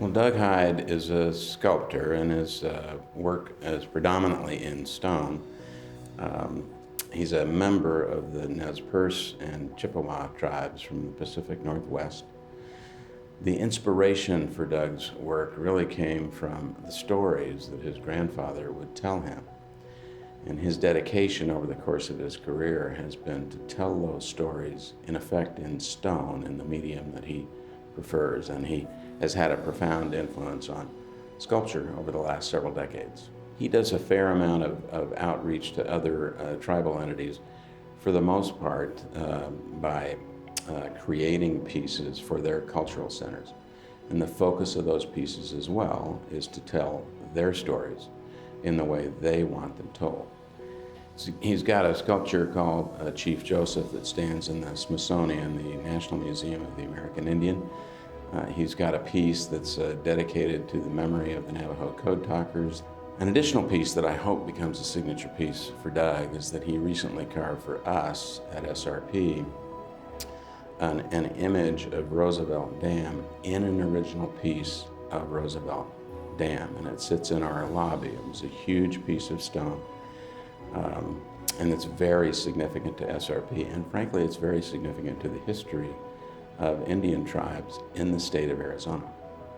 Well, Doug Hyde is a sculptor, and his work is predominantly in stone. He's a member of the Nez Perce and Chippewa tribes from the Pacific Northwest. The inspiration for Doug's work really came from the stories that his grandfather would tell him. And his dedication over the course of his career has been to tell those stories, in effect, in stone, in the medium that he prefers. And he has had a profound influence on sculpture over the last several decades. He does a fair amount of outreach to other tribal entities, for the most part by creating pieces for their cultural centers. And the focus of those pieces as well is to tell their stories in the way they want them told. He's got a sculpture called Chief Joseph that stands in the Smithsonian, the National Museum of the American Indian. He's got a piece that's dedicated to the memory of the Navajo Code Talkers. An additional piece that I hope becomes a signature piece for Doug is that he recently carved for us at SRP an image of Roosevelt Dam in an original piece of Roosevelt Dam, and it sits in our lobby. It was a huge piece of stone, and it's very significant to SRP, and frankly it's very significant to the history of Indian tribes in the state of Arizona.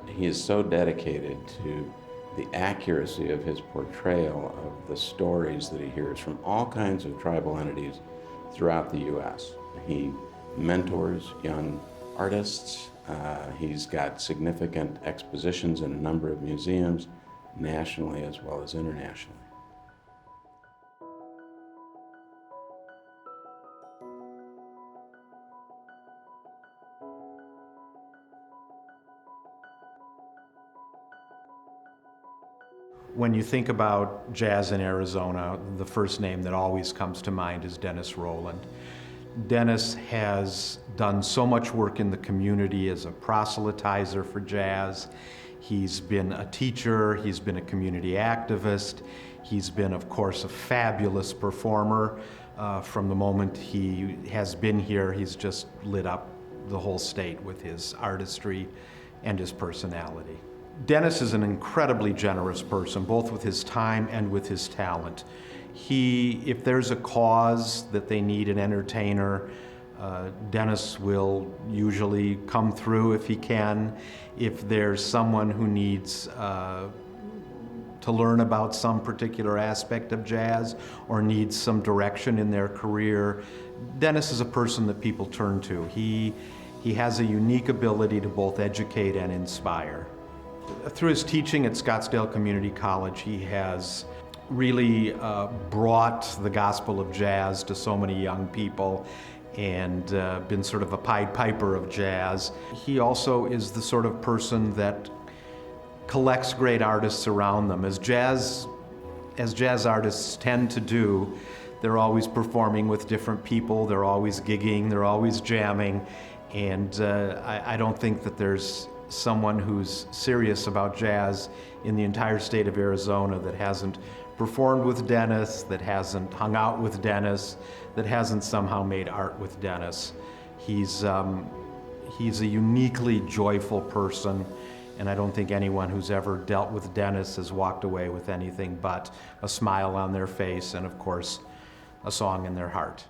He is so dedicated to the accuracy of his portrayal of the stories that he hears from all kinds of tribal entities throughout the U.S. He mentors young artists. He's got significant expositions in a number of museums, nationally as well as internationally. When you think about jazz in Arizona, the first name that always comes to mind is Dennis Rowland. Dennis has done so much work in the community as a proselytizer for jazz. He's been a teacher, he's been a community activist, he's been, of course, a fabulous performer. From the moment he has been here, he's just lit up the whole state with his artistry and his personality. Dennis is an incredibly generous person, both with his time and with his talent. If there's a cause that they need an entertainer, Dennis will usually come through if he can. If there's someone who needs to learn about some particular aspect of jazz or needs some direction in their career, Dennis is a person that people turn to. He has a unique ability to both educate and inspire. Through his teaching at Scottsdale Community College, he has really brought the gospel of jazz to so many young people and been sort of a Pied Piper of jazz. He also is the sort of person that collects great artists around them. As jazz artists tend to do, they're always performing with different people, they're always gigging, they're always jamming, and I don't think that there's someone who's serious about jazz in the entire state of Arizona that hasn't performed with Dennis, that hasn't hung out with Dennis, that hasn't somehow made art with Dennis. He's a uniquely joyful person, and I don't think anyone who's ever dealt with Dennis has walked away with anything but a smile on their face and, of course, a song in their heart.